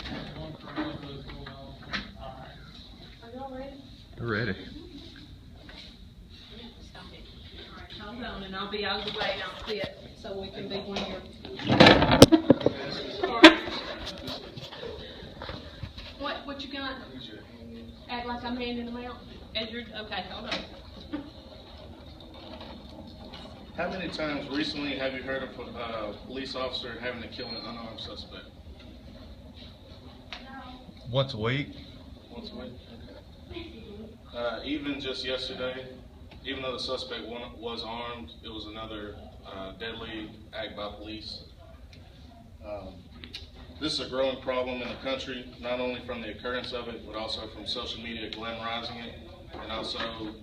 Are y'all ready? We're ready. Hold on, and I'll be out of the way, don't quit, so we can be one here. What you got? Act like I'm handing them out? Okay, hold on. How many times recently have you heard of a police officer having to kill an unarmed suspect? Once a week. Once a week? Okay. Even just yesterday, even though the suspect was armed, it was another deadly act by police. This is a growing problem in the country, not only from the occurrence of it, but also from social media glamorizing it, and also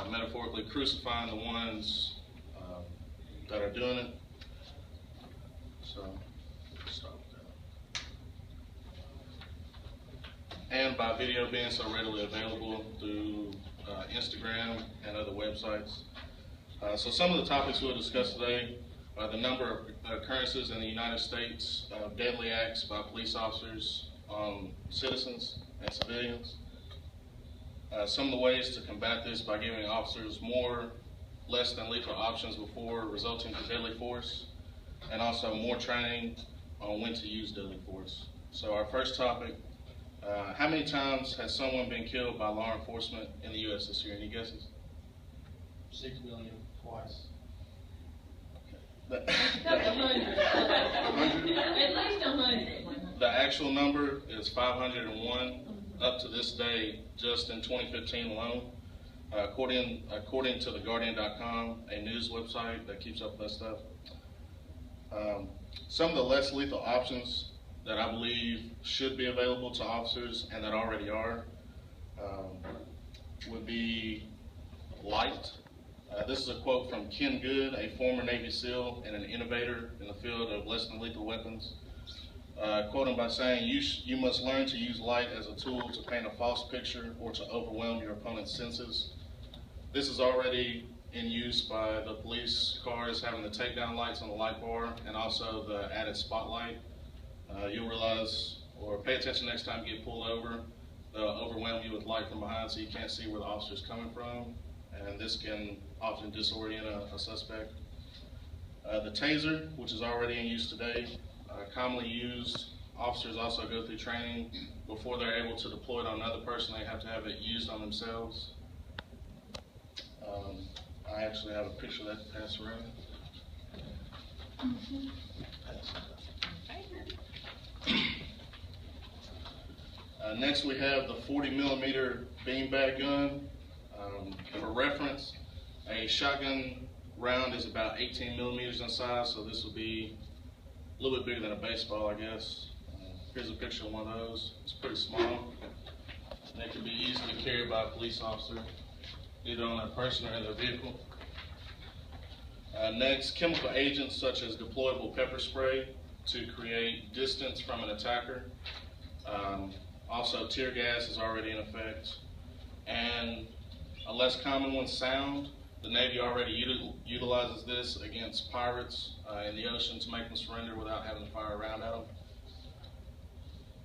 metaphorically crucifying the ones that are doing it. So, stop that. And by video being so readily available through Instagram and other websites. So some of the topics we'll discuss today are the number of occurrences in the United States of deadly acts by police officers on citizens and civilians. Some of the ways to combat this by giving officers more less than lethal options before resulting to deadly force, and also more training on when to use deadly force. So our first topic, how many times has someone been killed by law enforcement in the U.S. this year? Any guesses? 6 million twice. At least 100. The actual number is 501 up to this day, just in 2015 alone. According to the Guardian.com, a news website that keeps up with that stuff. Some of the less lethal options that I believe should be available to officers and that already are would be light. This is a quote from Ken Good, a former Navy SEAL and an innovator in the field of less than lethal weapons. Quote him by saying, you must learn to use light as a tool to paint a false picture or to overwhelm your opponent's senses. This is already in use by the police cars having the takedown lights on the light bar and also the added spotlight. You'll realize, or pay attention next time you get pulled over, they'll overwhelm you with light from behind so you can't see where the officer's coming from, and this can often disorient a suspect. The taser, which is already in use today, commonly used. Officers also go through training before they're able to deploy it on another person. They have to have it used on themselves. I actually have a picture of that to pass around. Next we have the 40 millimeter beanbag gun. For reference, a shotgun round is about 18 millimeters in size, so this will be a little bit bigger than a baseball, I guess. Here's a picture of one of those. It's pretty small, and it can be easily carried by a police officer, either on their person or in their vehicle. Next, chemical agents such as deployable pepper spray to create distance from an attacker. Also, tear gas is already in effect. And a less common one, sound. The Navy already utilizes this against pirates in the ocean to make them surrender without having to fire a round at them.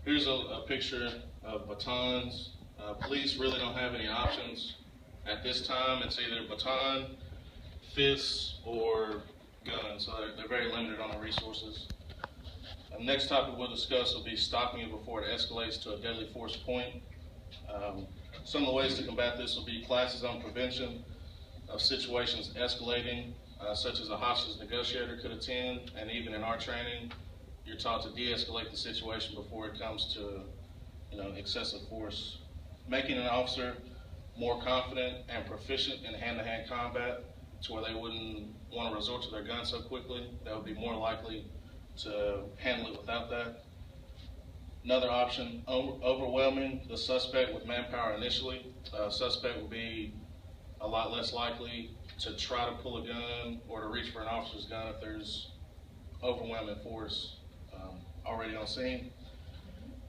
Here's a picture of batons. Police really don't have any options at this time. It's either baton, fists, or guns, so they're very limited on the resources. The next topic we'll discuss will be stopping it before it escalates to a deadly force point. Some of the ways to combat this will be classes on prevention of situations escalating, such as a hostage negotiator could attend, and even in our training, you're taught to de-escalate the situation before it comes to, excessive force. Making an officer more confident and proficient in hand-to-hand combat to where they wouldn't want to resort to their gun so quickly. They would be more likely to handle it without that. Another option, overwhelming the suspect with manpower initially. Suspect will be a lot less likely to try to pull a gun or to reach for an officer's gun if there's overwhelming force already on scene.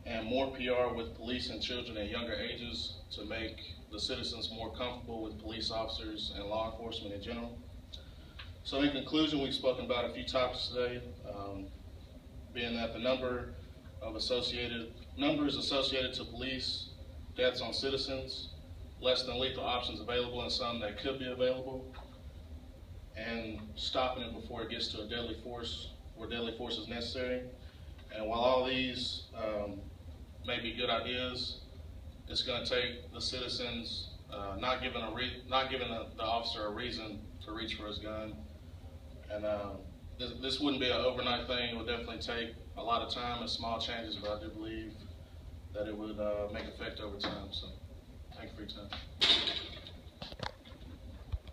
And more PR with police and children at younger ages to make the citizens more comfortable with police officers and law enforcement in general. So in conclusion, we've spoken about a few topics today, being that the number of numbers associated to police deaths on citizens, less than lethal options available and some that could be available, and stopping it before it gets to a deadly force where deadly force is necessary. And while all these may be good ideas, it's going to take the citizens not giving the officer a reason to reach for his gun. And this wouldn't be an overnight thing. It would definitely take a lot of time and small changes, but I do believe that it would make effect over time. So thank you for your time.